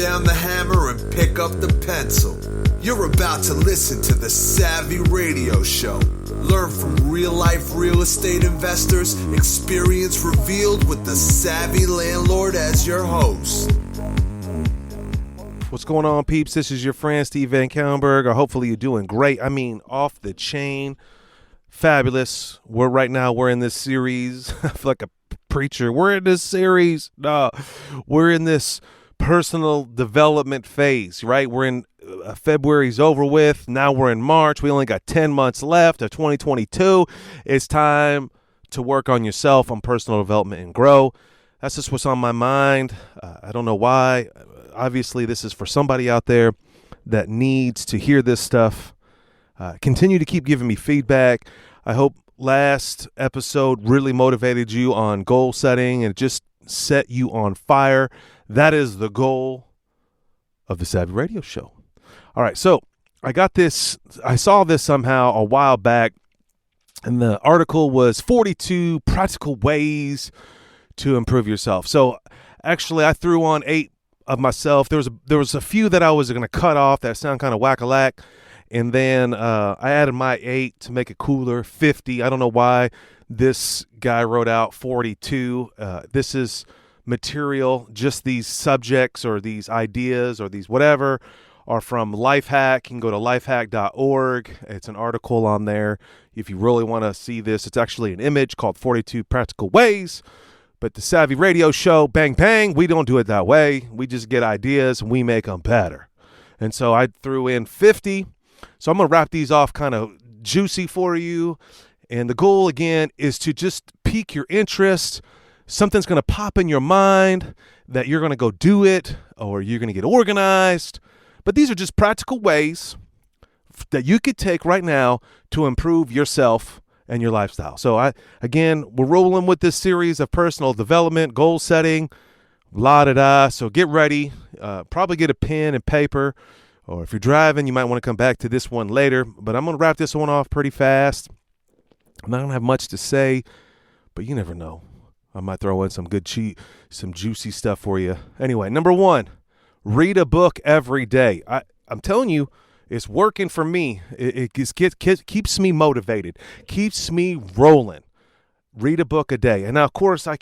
down the hammer and pick up the pencil. You're about to listen to the Savvy Radio Show. Learn from real-life real estate investors, experience revealed with the Savvy Landlord as your host. What's going on, peeps? This is your friend, Steve VanCauwenbergh. Hopefully you're doing great. I mean, off the chain, fabulous. We're in this series. I feel like a preacher. We're in this series. No, we're in this personal development phase, right? We're in February's over with. Now we're in March. We only got 10 months left of 2022. It's time to work on yourself, on personal development and grow. That's just what's on my mind. I don't know why. Obviously, this is for somebody out there that needs to hear this stuff. Continue to keep giving me feedback. I hope last episode really motivated you on goal setting and just set you on fire. That is the goal of the Savvy Radio Show. All right, so I got this. I saw this somehow a while back, and the article was 42 practical ways to improve yourself. So actually, I threw on 8 of myself. There was a few that I was going to cut off that sound kind of whack-a-lack, and then I added my 8 to make it cooler, 50. I don't know why this guy wrote out 42. This is material, just these subjects or these ideas or these whatever are from Lifehack. You can go to lifehack.org. It's an article on there. If you really want to see this, it's actually an image called 42 Practical Ways. But the Savvy Radio Show, bang, bang, we don't do it that way. We just get ideas and we make them better. And so I threw in 50. So I'm going to wrap these off kind of juicy for you. And the goal, again, is to just pique your interest. Something's going to pop in your mind that you're going to go do it or you're going to get organized. But these are just practical ways that you could take right now to improve yourself and your lifestyle. So we're rolling with this series of personal development, goal setting, la-da-da. So get ready. Probably get a pen and paper. Or if you're driving, you might want to come back to this one later. But I'm going to wrap this one off pretty fast. I'm not going to have much to say, but you never know. I might throw in some some juicy stuff for you. Anyway, number 1, read a book every day. I'm telling you, it's working for me. It keeps me motivated, keeps me rolling. Read a book a day. And now, of course, I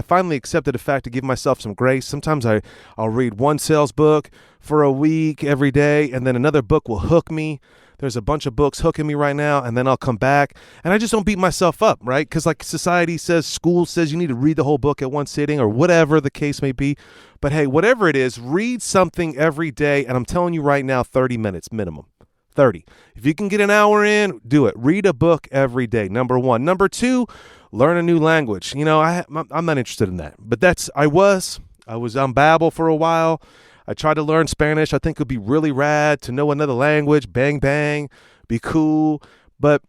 finally accepted the fact to give myself some grace. Sometimes I'll read one sales book for a week every day, and then another book will hook me. There's a bunch of books hooking me right now, and then I'll come back, and I just don't beat myself up, right? Because like society says, school says you need to read the whole book at one sitting or whatever the case may be. But hey, whatever it is, read something every day, and I'm telling you right now, 30 minutes minimum. 30. If you can get an hour in, do it. Read a book every day, number 1. Number 2, learn a new language. You know, I'm not interested in that. But I was on Babbel for a while. I tried to learn Spanish. I think it would be really rad to know another language. Bang, bang, be cool. But,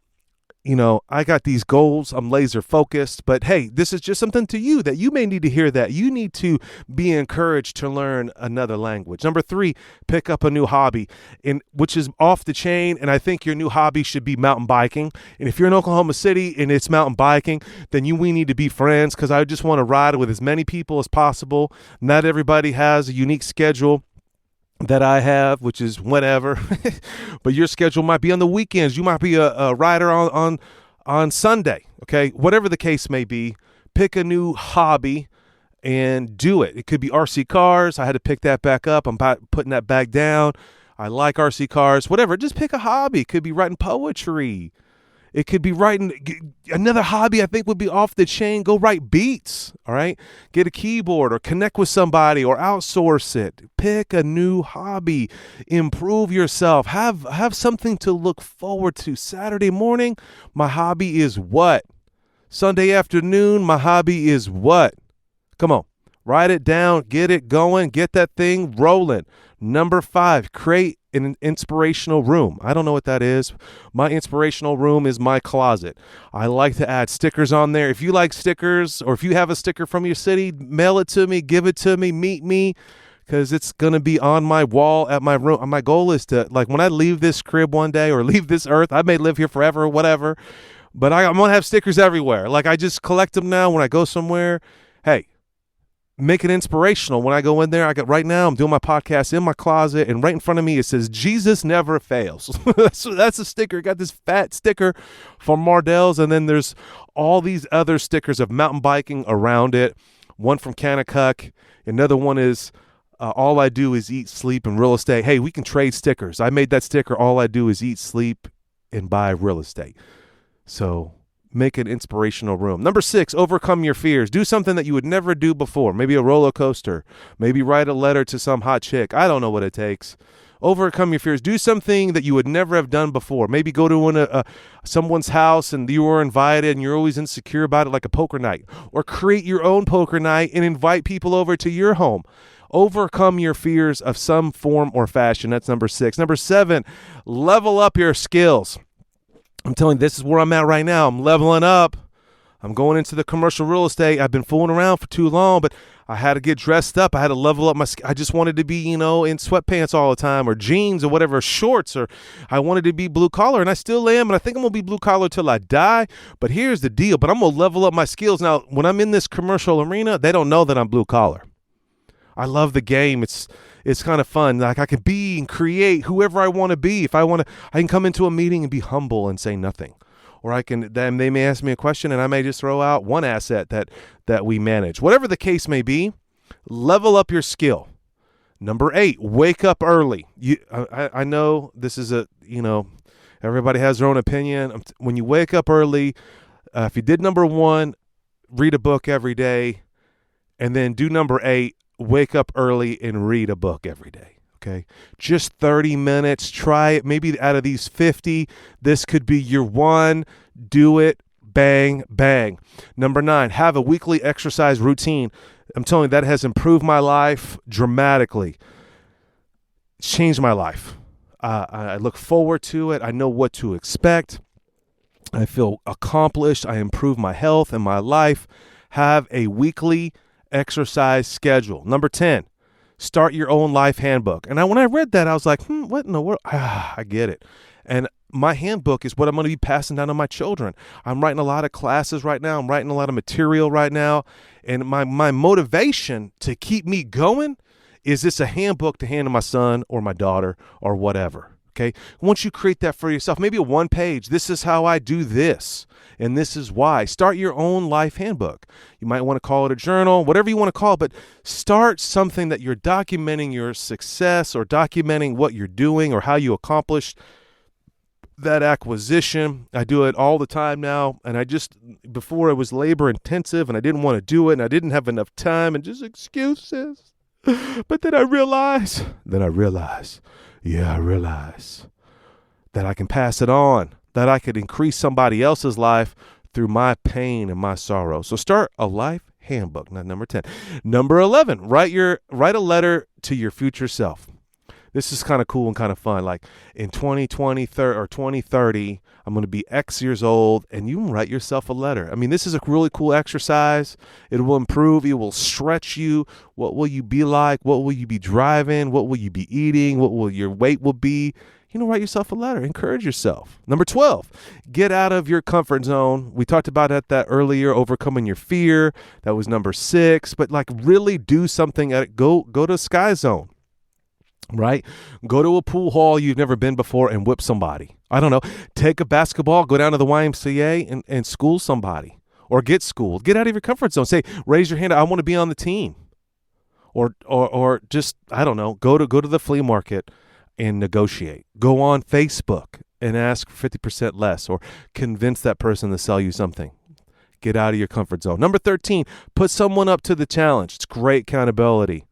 you know, I got these goals. I'm laser focused. But, hey, this is just something to you that you may need to hear that. You need to be encouraged to learn another language. Number 3, pick up a new hobby, which is off the chain. And I think your new hobby should be mountain biking. And if you're in Oklahoma City and it's mountain biking, then we need to be friends because I just want to ride with as many people as possible. Not everybody has a unique schedule that I have, which is whenever, but your schedule might be on the weekends. You might be a rider on Sunday. Okay. Whatever the case may be, pick a new hobby and do it. It could be RC cars. I had to pick that back up. I'm putting that back down. I like RC cars, whatever. Just pick a hobby. It could be writing poetry. It could be writing. Another hobby I think would be off the chain. Go write beats, all right? Get a keyboard or connect with somebody or outsource it. Pick a new hobby. Improve yourself. Have something to look forward to. Saturday morning, my hobby is what? Sunday afternoon, my hobby is what? Come on. Write it down. Get it going. Get that thing rolling. Number 5, create an inspirational room. I don't know what that is. My inspirational room is my closet. I like to add stickers on there. If you like stickers or if you have a sticker from your city, mail it to me, give it to me, meet me, because it's going to be on my wall at my room. My goal is to, like, when I leave this crib one day or leave this earth, I may live here forever or whatever, but I'm going to have stickers everywhere. Like, I just collect them now when I go somewhere. Hey, make it inspirational. When I go in there, right now I'm doing my podcast in my closet, and right in front of me it says Jesus never fails. So that's a sticker. Got this fat sticker from Mardell's, and then there's all these other stickers of mountain biking around it. One from Kanakuk. Another one is all I do is eat, sleep, and real estate. Hey, we can trade stickers. I made that sticker. All I do is eat, sleep, and buy real estate. So make an inspirational room. Number 6, overcome your fears. Do something that you would never do before. Maybe a roller coaster. Maybe write a letter to some hot chick. I don't know what it takes. Overcome your fears. Do something that you would never have done before. Maybe go to someone's house and you were invited and you're always insecure about it, like a poker night. Or create your own poker night and invite people over to your home. Overcome your fears of some form or fashion. That's number 6. Number 7, level up your skills. I'm telling you, this is where I'm at right now. I'm leveling up. I'm going into the commercial real estate. I've been fooling around for too long, but I had to get dressed up. I had to level up I just wanted to be, in sweatpants all the time or jeans or whatever, shorts, or I wanted to be blue collar, and I still am, and I think I'm going to be blue collar till I die. But here's the deal. But I'm going to level up my skills. Now, when I'm in this commercial arena, they don't know that I'm blue collar. I love the game. It's kind of fun. Like I can be and create whoever I want to be. If I want to, I can come into a meeting and be humble and say nothing. Or they may ask me a question and I may just throw out one asset that we manage. Whatever the case may be, level up your skill. Number 8, wake up early. I know this is everybody has their own opinion. When you wake up early, if you did number 1, read a book every day, and then do number 8, wake up early and read a book every day. Okay. Just 30 minutes. Try it. Maybe out of these 50, this could be your one. Do it. Bang, bang. Number 9, have a weekly exercise routine. I'm telling you, that has improved my life dramatically. It's changed my life. I look forward to it. I know what to expect. I feel accomplished. I improve my health and my life. Have a weekly exercise schedule. Number 10, start your own life handbook. And when I read that, I was like, what in the world? I get it. And my handbook is what I'm going to be passing down to my children. I'm writing a lot of classes right now. I'm writing a lot of material right now. And my motivation to keep me going is this a handbook to hand to my son or my daughter or whatever. Okay. Once you create that for yourself, maybe a 1-page, this is how I do this. And this is why. Start your own life handbook. You might want to call it a journal, whatever you want to call it, but start something that you're documenting your success or documenting what you're doing or how you accomplished that acquisition. I do it all the time now. And before it was labor intensive and I didn't want to do it and I didn't have enough time and just excuses. But then I realized that I can pass it on, that I could increase somebody else's life through my pain and my sorrow. So start a life handbook. Not number 10. Number 11, write a letter to your future self. This is kind of cool and kind of fun. Like in 2020 or 2030, I'm going to be X years old, and you can write yourself a letter. I mean, this is a really cool exercise. It will improve. It will stretch you. What will you be like? What will you be driving? What will you be eating? What will your weight will be? Write yourself a letter. Encourage yourself. Number 12, get out of your comfort zone. We talked about that earlier, overcoming your fear. That was number 6. But really do something. Go to a sky zone. Right? Go to a pool hall you've never been before and whip somebody. I don't know. Take a basketball, go down to the YMCA and school somebody or get schooled. Get out of your comfort zone. Say, raise your hand. I want to be on the team. Or just, I don't know, go to the flea market and negotiate. Go on Facebook and ask for 50% less or convince that person to sell you something. Get out of your comfort zone. Number 13, put someone up to the challenge. It's great accountability.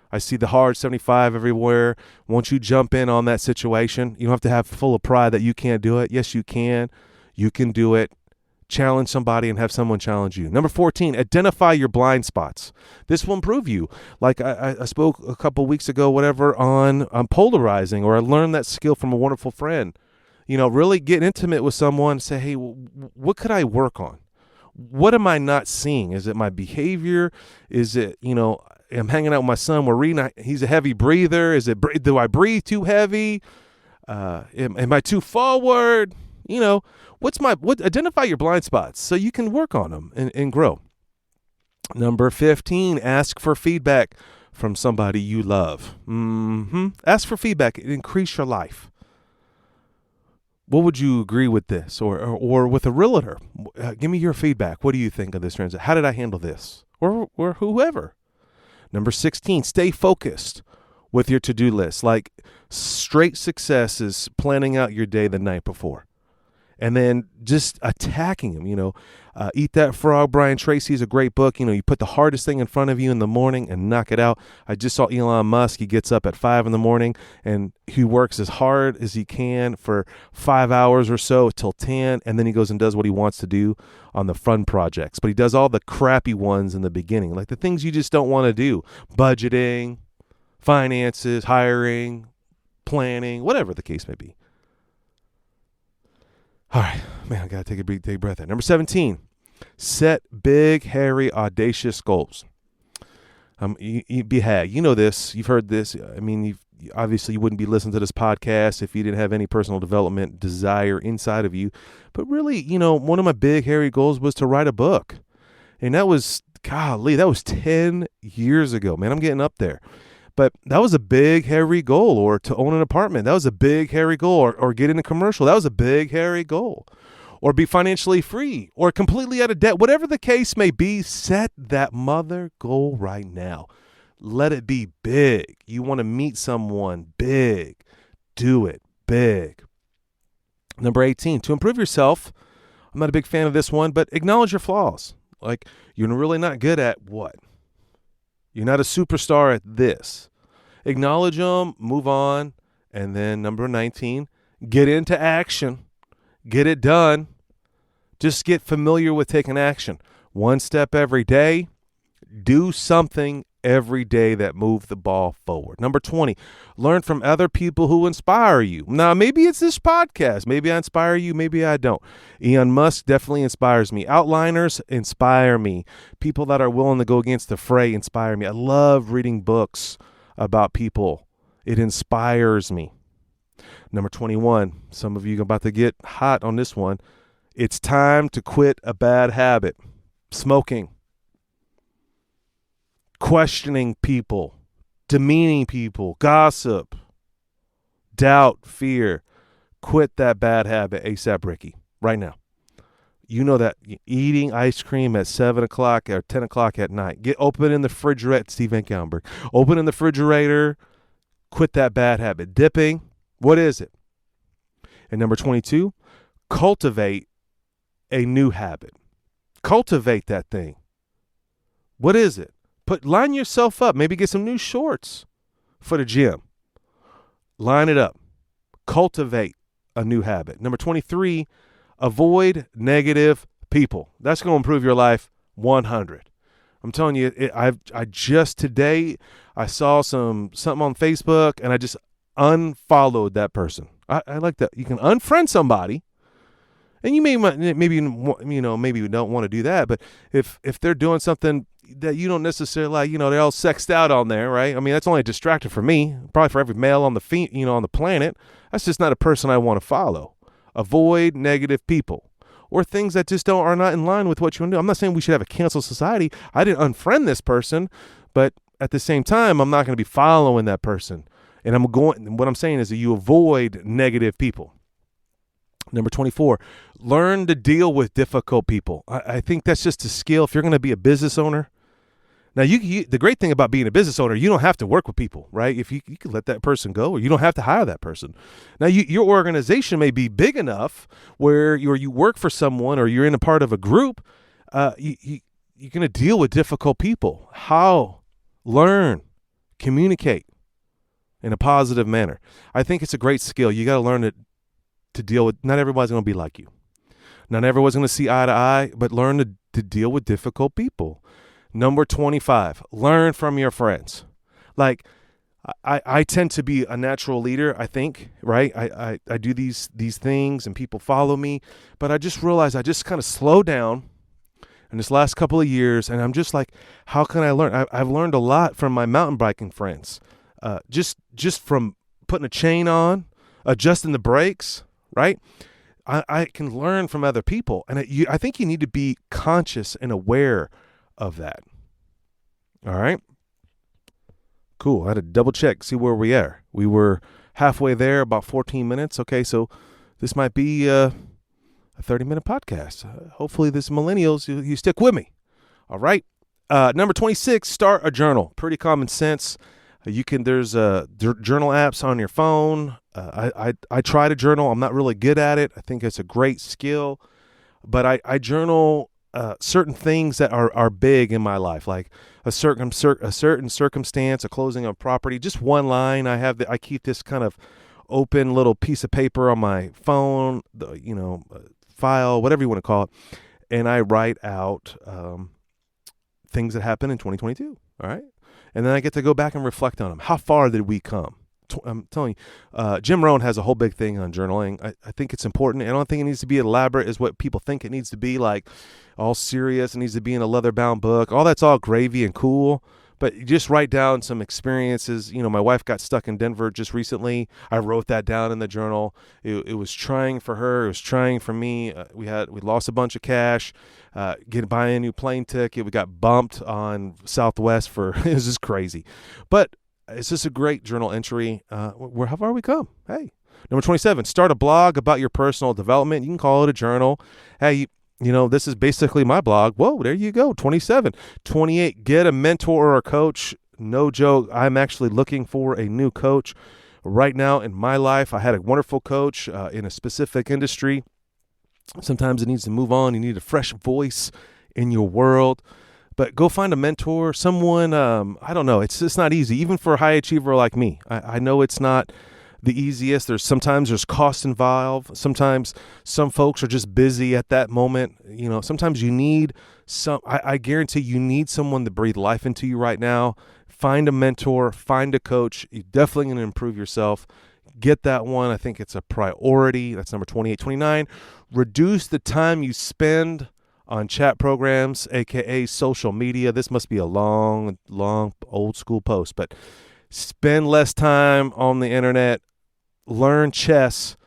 I see the hard 75 everywhere. Once you jump in on that situation, you don't have to have full of pride that you can't do it. Yes, you can. You can do it. Challenge somebody and have someone challenge you. Number 14, identify your blind spots. This will improve you. Like I spoke a couple weeks ago, on polarizing, or I learned that skill from a wonderful friend. Really get intimate with someone and say, hey, what could I work on? What am I not seeing? Is it my behavior? Is it, I'm hanging out with my son. We're reading. He's a heavy breather. Do I breathe too heavy? Am I too forward? Identify your blind spots so you can work on them and grow. Number 15, ask for feedback from somebody you love. Ask for feedback. It increase your life. What would you agree with this? Or with a realtor? Give me your feedback. What do you think of this transaction? How did I handle this? Or whoever. Number 16, stay focused with your to-do list. Like straight success is planning out your day the night before. And then just attacking them, Eat That Frog. Brian Tracy's a great book. You put the hardest thing in front of you in the morning and knock it out. I just saw Elon Musk. He gets up at 5 a.m. and he works as hard as he can for 5 hours or so till 10. And then he goes and does what he wants to do on the fun projects. But he does all the crappy ones in the beginning, like the things you just don't want to do. Budgeting, finances, hiring, planning, whatever the case may be. All right, man, I got to take a big breath in. Number 17, set big, hairy, audacious goals. You know this. You've heard this. I mean, obviously you wouldn't be listening to this podcast if you didn't have any personal development desire inside of you. But really, one of my big, hairy goals was to write a book. And that was 10 years ago, man. I'm getting up there. But that was a big, hairy goal. Or to own an apartment, that was a big, hairy goal. Or get in a commercial, that was a big, hairy goal. Or be financially free, or completely out of debt. Whatever the case may be, set that mother goal right now. Let it be big. You want to meet someone big. Do it big. Number 18, to improve yourself. I'm not a big fan of this one, but acknowledge your flaws. Like, you're really not good at what? You're not a superstar at this. Acknowledge them, move on. And then number 19, get into action. Get it done. Just get familiar with taking action. One step every day. Do something every day that move the ball forward. Number 20, learn from other people who inspire you. Now, maybe it's this podcast. Maybe I inspire you. Maybe I don't. Elon Musk definitely inspires me. Outliners inspire me. People that are willing to go against the fray inspire me. I love reading books about people. It inspires me. Number 21, some of you are about to get hot on this one. It's time to quit a bad habit. Smoking. Questioning people, demeaning people, gossip, doubt, fear. Quit that bad habit ASAP, Ricky, right now. You know that eating ice cream at 7 o'clock or 10 o'clock at night. Open in the refrigerator, Steve VanCauwenbergh. Open in the refrigerator. Quit that bad habit. Dipping, what is it? And number 22, cultivate a new habit. Cultivate that thing. What is it? Line yourself up. Maybe get some new shorts for the gym. Line it up. Cultivate a new habit. Number 23, avoid negative people. That's going to improve your life 100. I'm telling you, I just today, I saw something on Facebook and I just unfollowed that person. I like that. You can unfriend somebody. And you maybe you don't want to do that, but if they're doing something that you don't necessarily like, they're all sexed out on there, right? I mean, that's only a distractor for me, probably for every male on the planet. That's just not a person I want to follow. Avoid negative people or things that just are not in line with what you want to do. I'm not saying we should have a cancel society. I didn't unfriend this person, but at the same time, I'm not going to be following that person. And what I'm saying is that you avoid negative people. Number 24, learn to deal with difficult people. I think that's just a skill. If you're going to be a business owner, now the great thing about being a business owner, you don't have to work with people, right? If you can let that person go, or you don't have to hire that person. Now your organization may be big enough where you work for someone or you're in a part of a group. You're going to deal with difficult people. How? Learn, communicate in a positive manner. I think it's a great skill. You got to learn to deal with. Not everybody's going to be like you. Not everyone's going to see eye to eye, but learn to deal with difficult people. Number 25, learn from your friends. Like I tend to be a natural leader, I think, right? I do these things and people follow me, but I just realized I just kind of slow down in this last couple of years, and I'm just like, how can I learn? I've learned a lot from my mountain biking friends, just from putting a chain on, adjusting the brakes, right? I can learn from other people, and I think you need to be conscious and aware of that. All right. Cool. I had to double check, see where we are. We were halfway there, about 14 minutes. Okay, so this might be a 30-minute podcast. Hopefully this millennials, you stick with me. All right. Number 26, start a journal. Pretty common sense. There's journal apps on your phone. I try to journal. I'm not really good at it. I think it's a great skill, but I journal certain things that are big in my life, like a certain circumstance, a closing of property, just one line. I keep this kind of open little piece of paper on my phone, file, whatever you want to call it, and I write out things that happened in 2022. All right. And then I get to go back and reflect on them. How far did we come? I'm telling you, Jim Rohn has a whole big thing on journaling. I think it's important. I don't think it needs to be elaborate as what people think it needs to be, like all serious. It needs to be in a leather-bound book. All that's all gravy and cool. But you just write down some experiences. My wife got stuck in Denver just recently. I wrote that down in the journal. It was trying for her. It was trying for me. We lost a bunch of cash. Buying a new plane ticket. We got bumped on Southwest it was just crazy. But it's just a great journal entry. How far we come? Hey, number 27, start a blog about your personal development. You can call it a journal. Hey, this is basically my blog. Whoa, there you go. 27. 28, get a mentor or a coach. No joke. I'm actually looking for a new coach right now in my life. I had a wonderful coach in a specific industry. Sometimes it needs to move on. You need a fresh voice in your world. But go find a mentor, someone, I don't know. It's not easy, even for a high achiever like me. I know it's not the easiest. Sometimes there's cost involved. Sometimes some folks are just busy at that moment. Sometimes you need I guarantee you need someone to breathe life into you right now. Find a mentor, find a coach. You're definitely going to improve yourself. Get that one. I think it's a priority. That's number 28. 29, reduce the time you spend on chat programs, aka social media. This must be a long old school post, but spend less time on the internet. Learn chess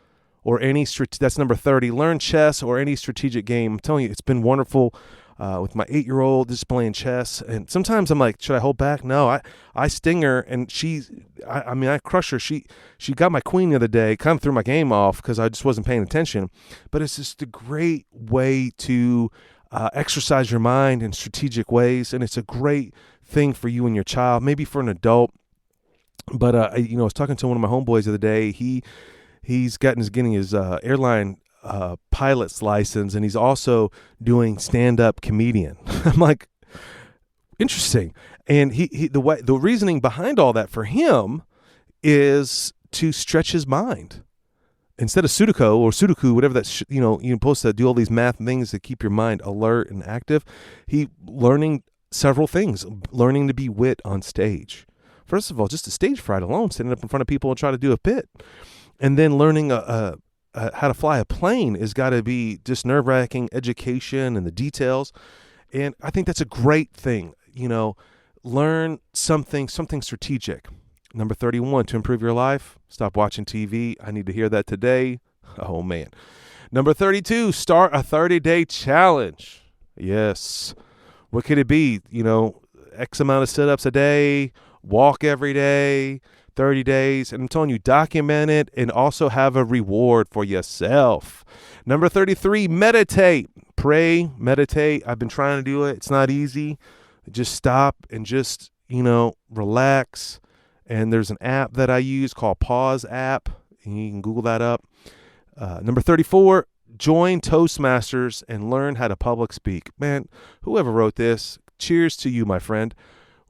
or any that's number 30. Learn chess or any strategic game. I'm telling you, it's been wonderful with my 8-year-old just playing chess. And sometimes I'm like, should I hold back? No, I sting her, and I crush her. She got my queen the other day, kind of threw my game off because I just wasn't paying attention. But it's just a great way to exercise your mind in strategic ways, and it's a great thing for you and your child, maybe for an adult. But I was talking to one of my homeboys the other day. He's getting his airline pilot's license, and he's also doing stand-up comedian. I'm like, interesting. And the reasoning behind all that for him is to stretch his mind. Instead of Sudoku, whatever that's, you're supposed to do all these math things to keep your mind alert and active. He learning several things, learning to be wit on stage. First of all, just the stage fright alone, sitting up in front of people and try to do a bit. And then learning how to fly a plane has got to be just nerve-wracking education and the details. And I think that's a great thing. Learn something strategic. Number 31, to improve your life, stop watching TV. I need to hear that today. Oh, man. Number 32, start a 30-day challenge. Yes. What could it be? X amount of sit-ups a day, walk every day, 30 days. And I'm telling you, document it and also have a reward for yourself. Number 33, meditate. Pray, meditate. I've been trying to do it. It's not easy. Just stop and just, relax. And there's an app that I use called Pause app. And you can Google that up. Number 34, join Toastmasters and learn how to public speak. Man, whoever wrote this, cheers to you, my friend.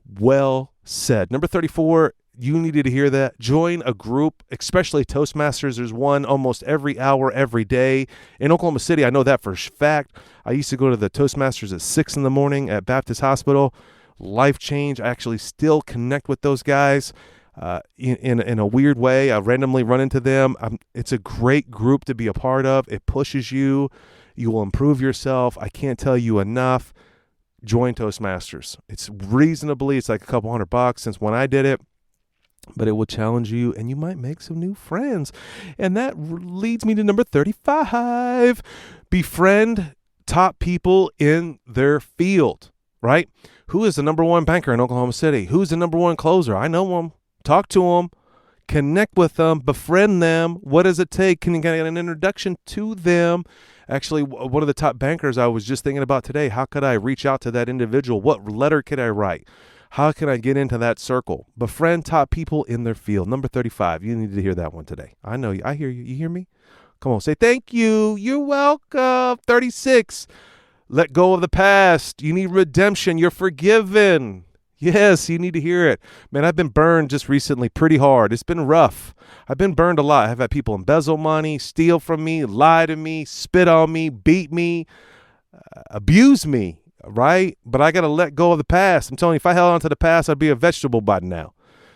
Well said. Number 34, you needed to hear that. Join a group, especially Toastmasters. There's one almost every hour, every day. In Oklahoma City, I know that for a fact. I used to go to the Toastmasters at 6 in the morning at Baptist Hospital. Life change. I actually still connect with those guys in a weird way. I randomly run into them. It's a great group to be a part of. It pushes you. You will improve yourself. I can't tell you enough. Join Toastmasters. It's like a couple $100 since when I did it, but it will challenge you and you might make some new friends. And that leads me to number 35. Befriend top people in their field. right? Who is the number one banker in Oklahoma City? Who's the number one closer? I know them. Talk to them. Connect with them, befriend them. What does it take? Can you get an introduction to them? Actually, one of the top bankers I was just thinking about today, how could I reach out to that individual? What letter could I write? How can I get into that circle? Befriend top people in their field. Number 35. You need to hear that one today. I know you. I hear you. You hear me? Come on, say thank you. You're welcome. 36. Let go of the past. You need redemption. You're forgiven. Yes, you need to hear it. Man, I've been burned just recently pretty hard. It's been rough. I've been burned a lot. I've had people embezzle money, steal from me, lie to me, spit on me, beat me, abuse me, right? But I got to let go of the past. I'm telling you, if I held on to the past, I'd be a vegetable by now.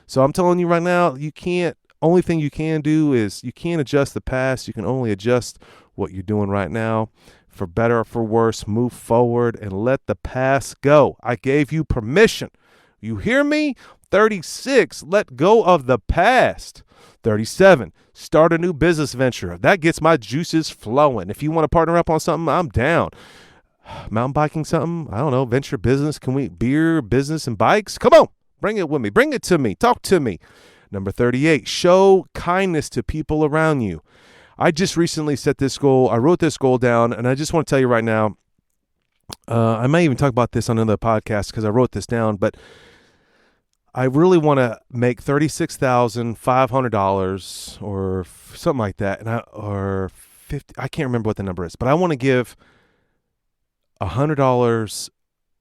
So I'm telling you right now, you can't. Only thing you can do is you can't adjust the past. You can only adjust what you're doing right now. For better or for worse, move forward and let the past go. I gave you permission. You hear me? 36, let go of the past. 37, start a new business venture. That gets my juices flowing. If you want to partner up on something, I'm down. Mountain biking something? I don't know. Venture business? Can we beer, business, and bikes? Come on. Bring it with me. Bring it to me. Talk to me. Number 38, show kindness to people around you. I just recently set this goal. I wrote this goal down, and I just want to tell you right now, I might even talk about this on another podcast because I wrote this down, but I really want to make $36,500 or something like that, or 50. I can't remember what the number is, but I want to give $100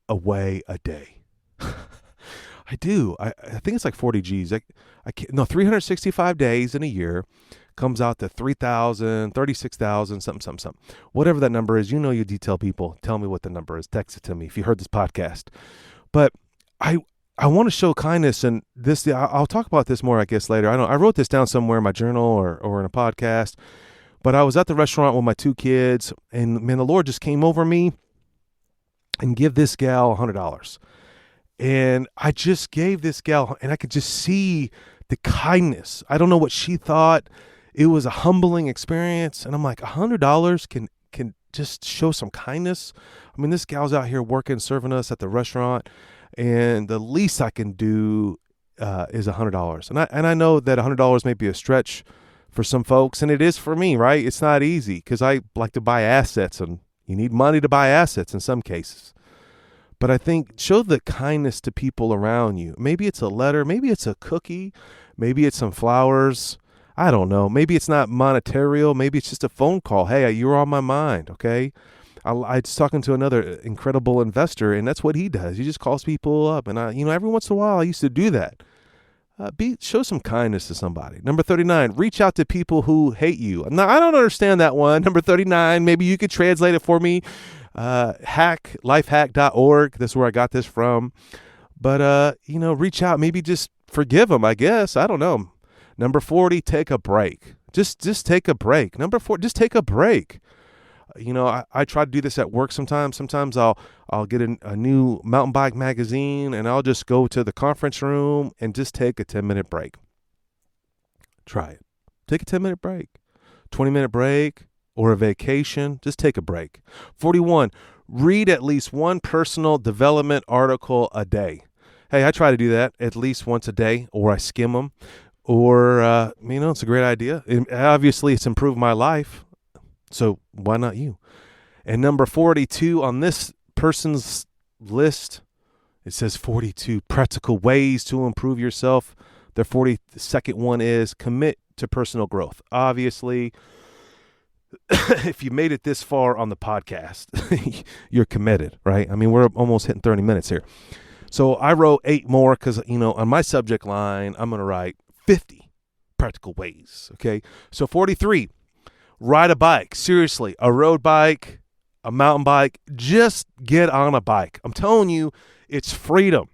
away a day. I do. I think it's like 40 G's. I can't, no, 365 days in a year comes out to 3,000, 36,000, something. Whatever that number is, you know, you detail people. Tell me what the number is. Text it to me if you heard this podcast. But I want to show kindness, and this I'll talk about this more, I guess, later. I wrote this down somewhere in my journal or in a podcast, but I was at the restaurant with my two kids, and man, the Lord just came over me and give this gal $100. And I just gave this gal, and I could just see the kindness. I don't know what she thought. It was a humbling experience, and I'm like, $100 can just show some kindness. I mean, this gal's out here working, serving us at the restaurant, and the least I can do is $100. And I know that $100 may be a stretch for some folks, and it is for me, right? It's not easy because I like to buy assets, and you need money to buy assets in some cases. But I think show the kindness to people around you. Maybe it's a letter, maybe it's a cookie, maybe it's some flowers. I don't know. Maybe it's not monetarial. Maybe it's just a phone call. Hey, you're on my mind, okay? I was talking to another incredible investor, and that's what he does. He just calls people up, and every once in a while I used to do that. Show some kindness to somebody. Number 39, reach out to people who hate you. Now, I don't understand that one. Number 39, maybe you could translate it for me. Lifehack.org. That's where I got this from. But, reach out. Maybe just forgive them, I guess. I don't know. Number 40, take a break. Just take a break. Number 4, just take a break. I try to do this at work sometimes. Sometimes I'll get a new mountain bike magazine, and I'll just go to the conference room and just take a 10-minute break. Try it. Take a 10-minute break, 20-minute break, or a vacation. Just take a break. 41, read at least one personal development article a day. Hey, I try to do that at least once a day, or I skim them, or, it's a great idea. Obviously, it's improved my life. So why not you? And number 42 on this person's list, it says 42 practical ways to improve yourself. The 42nd one is commit to personal growth. Obviously, if you made it this far on the podcast, you're committed, right? I mean, we're almost hitting 30 minutes here. So I wrote 8 more because, on my subject line, I'm going to write 50 practical ways, okay? So 43. Ride a bike. Seriously, a road bike, a mountain bike. Just get on a bike. I'm telling you, it's freedom.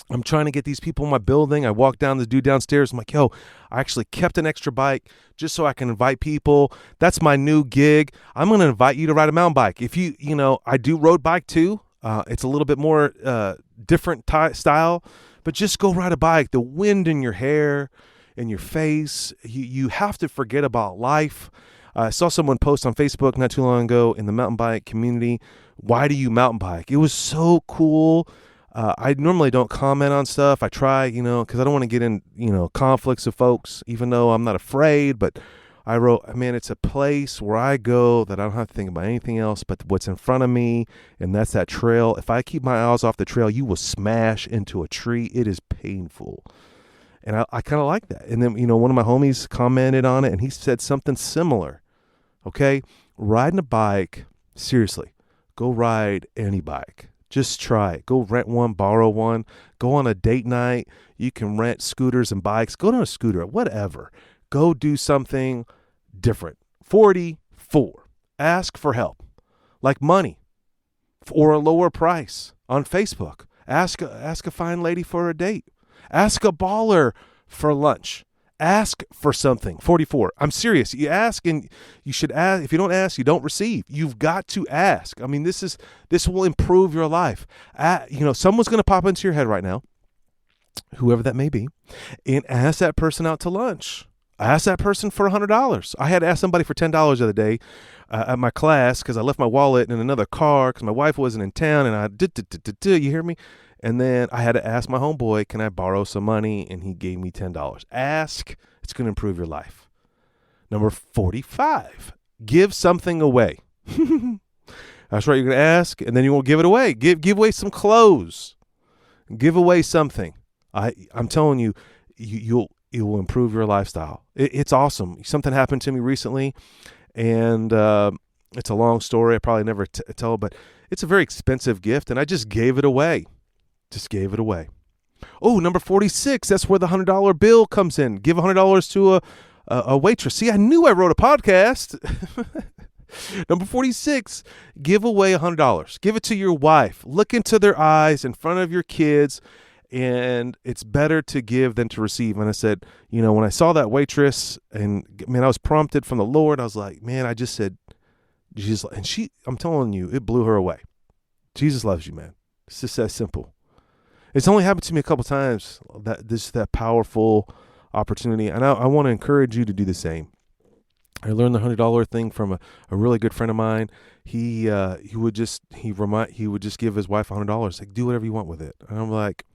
I'm trying to get these people in my building. I walk down, the dude downstairs. I'm like, yo, I actually kept an extra bike just so I can invite people. That's my new gig. I'm going to invite you to ride a mountain bike. If I do road bike too. It's a little bit more different style, but just go ride a bike. The wind in your hair, in your face. You have to forget about life. I saw someone post on Facebook not too long ago in the mountain bike community, why do you mountain bike? It was so cool. I normally don't comment on stuff. I try, because I don't want to get in, conflicts with folks, even though I'm not afraid. But I wrote, man, it's a place where I go that I don't have to think about anything else but what's in front of me, and that's that trail. If I keep my eyes off the trail, you will smash into a tree. It is painful. And I kind of like that. And then, one of my homies commented on it, and he said something similar. Okay? Riding a bike, seriously, go ride any bike. Just try it. Go rent one, borrow one. Go on a date night. You can rent scooters and bikes. Go on a scooter, whatever. Go do something different. 44. Ask for help, like money or a lower price on Facebook. Ask a fine lady for a date. Ask a baller for lunch. Ask for something. 44. I'm serious. You ask, and you should ask. If you don't ask, you don't receive. You've got to ask. I mean, this will improve your life. Someone's going to pop into your head right now, whoever that may be, and ask that person out to lunch. Ask that person for $100. I had to ask somebody for $10 the other day at my class because I left my wallet in another car because my wife wasn't in town, and you hear me? And then I had to ask my homeboy, can I borrow some money? And he gave me $10. Ask. It's going to improve your life. Number 45, give something away. That's right. You're going to ask, and then you won't give it away. Give away some clothes. Give away something. I'm telling you, it will improve your lifestyle. It's awesome. Something happened to me recently, and it's a long story. I probably never tell, but it's a very expensive gift, and I just gave it away. Oh, number 46. That's where the $100 bill comes in. Give $100 to a waitress. See, I knew I wrote a podcast. Number 46. Give away $100. Give it to your wife. Look into their eyes in front of your kids, and it's better to give than to receive. And I said, when I saw that waitress, and man, I was prompted from the Lord. I was like, man, I just said, Jesus, and I'm telling you, it blew her away. Jesus loves you, man. It's just that simple. It's only happened to me a couple times, that powerful opportunity. And I want to encourage you to do the same. I learned the $100 thing from a really good friend of mine. He would just give his wife $100, like, do whatever you want with it. And I'm like,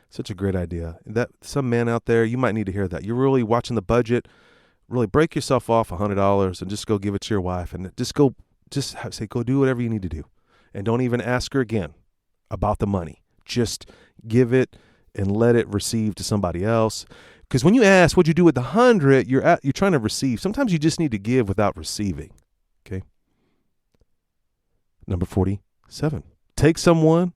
such a great idea. That some man out there, you might need to hear that. You're really watching the budget. Really break yourself off $100 and just go give it to your wife, and go do whatever you need to do, and don't even ask her again about the money. Just give it and let it receive to somebody else. Because when you ask, what'd you do with the 100, you're trying to receive. Sometimes you just need to give without receiving. Okay. Number 47. Take someone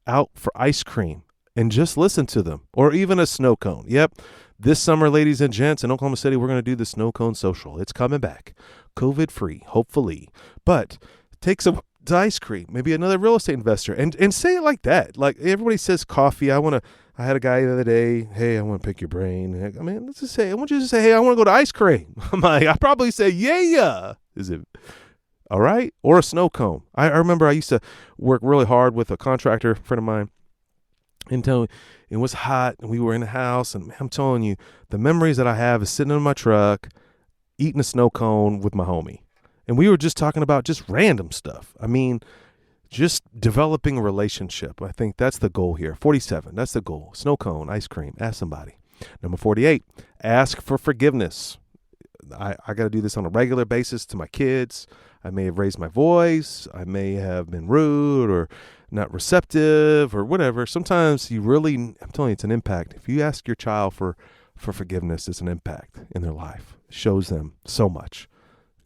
out for ice cream and just listen to them, or even a snow cone. Yep. This summer, ladies and gents, in Oklahoma City, we're going to do the snow cone social. It's coming back. COVID-free, hopefully. But take some ice cream, maybe another real estate investor, and say it like that. Like everybody says coffee. I had a guy the other day, hey, I want to pick your brain. I mean, I want you to say, hey, I want to go to ice cream. I'm like, I probably say, yeah. Is it all right? Or a snow cone. I remember I used to work really hard with a contractor friend of mine, and it was hot, and we were in the house, and I'm telling you, the memories that I have is sitting in my truck, eating a snow cone with my homie. And we were just talking about just random stuff. I mean, just developing a relationship. I think that's the goal here. 47, that's the goal. Snow cone, ice cream, ask somebody. Number 48, ask for forgiveness. I got to do this on a regular basis to my kids. I may have raised my voice. I may have been rude or not receptive or whatever. Sometimes I'm telling you, it's an impact. If you ask your child for forgiveness, it's an impact in their life. It shows them so much.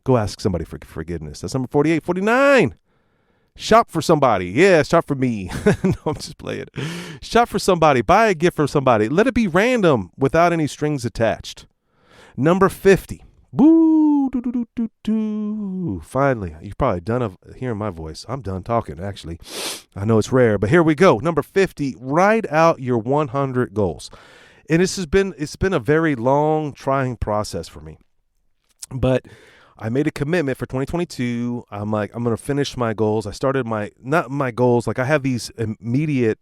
Go ask somebody for forgiveness. That's number 48. 49. Shop for somebody. Yeah, shop for me. No, I'm just playing. Shop for somebody. Buy a gift for somebody. Let it be random without any strings attached. Number 50. Boo. Doo, doo, doo, doo, doo. Finally, you're probably done of hearing my voice. I'm done talking, actually. I know it's rare, but here we go. Number 50. Write out your 100 goals. And it's been a very long, trying process for me. But I made a commitment for 2022. I'm like, I'm going to finish my goals. I started not my goals. Like I have these immediate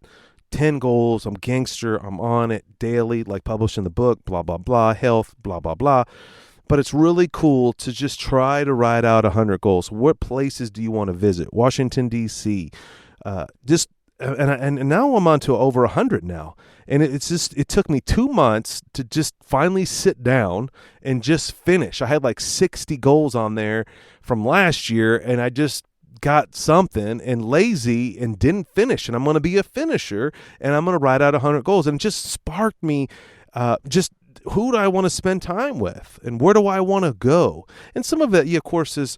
10 goals. I'm gangster. I'm on it daily, like publishing the book, blah, blah, blah, health, blah, blah, blah. but it's really cool to just try to write out 100 goals. What places do you want to visit? Washington, D.C., and now I'm on to over 100 now. And it took me 2 months to just finally sit down and just finish. I had like 60 goals on there from last year, and I just got something and lazy and didn't finish. And I'm going to be a finisher, and I'm going to write out 100 goals. And it just sparked me just who do I want to spend time with, and where do I want to go? And some of it, of course, is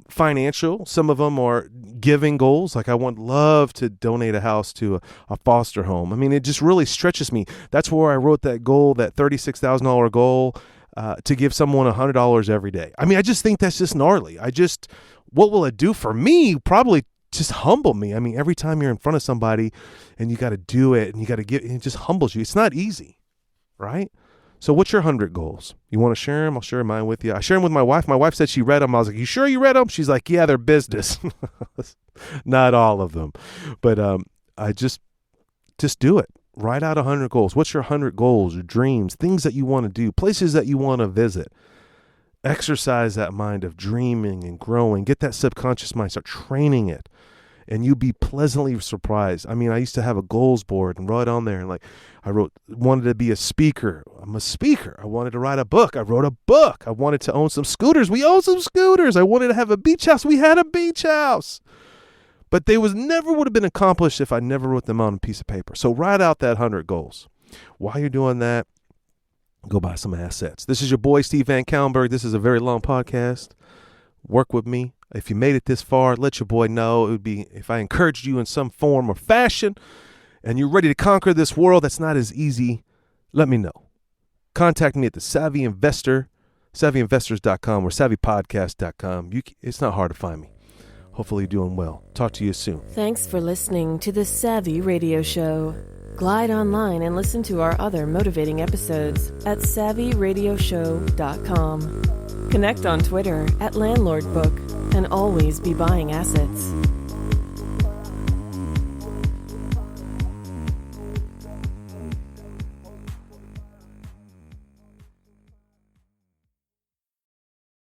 financial. Some of them are giving goals. Like I love to donate a house to a foster home. I mean, it just really stretches me. That's where I wrote that goal, that $36,000 goal, to give someone $100 every day. I mean, I just think that's just gnarly. What will it do for me? Probably just humble me. I mean, every time you're in front of somebody and you got to do it and you got to it just humbles you. It's not easy, right? So what's your 100 goals? You want to share them? I'll share mine with you. I share them with my wife. My wife said she read them. I was like, you sure you read them? She's like, yeah, they're business. Not all of them. But I just do it. Write out 100 goals. What's your 100 goals, your dreams, things that you want to do, places that you want to visit? Exercise that mind of dreaming and growing. Get that subconscious mind. Start training it. And you'd be pleasantly surprised. I mean, I used to have a goals board and wrote on there, and like wanted to be a speaker. I'm a speaker. I wanted to write a book. I wrote a book. I wanted to own some scooters. We own some scooters. I wanted to have a beach house. We had a beach house. But they never would have been accomplished if I never wrote them on a piece of paper. So write out that 100 goals. While you're doing that, go buy some assets. This is your boy, Steve VanCauwenbergh. This is a very long podcast. Work with me. If you made it this far, let your boy know. It would be if I encouraged you in some form or fashion and you're ready to conquer this world that's not as easy, let me know. Contact me at the Savvy Investor, savvyinvestors.com or savvypodcast.com. It's not hard to find me. Hopefully you're doing well. Talk to you soon. Thanks for listening to the Savvy Radio Show. Glide online and listen to our other motivating episodes at savvyradioshow.com. Connect on Twitter at LandlordBook and always be buying assets.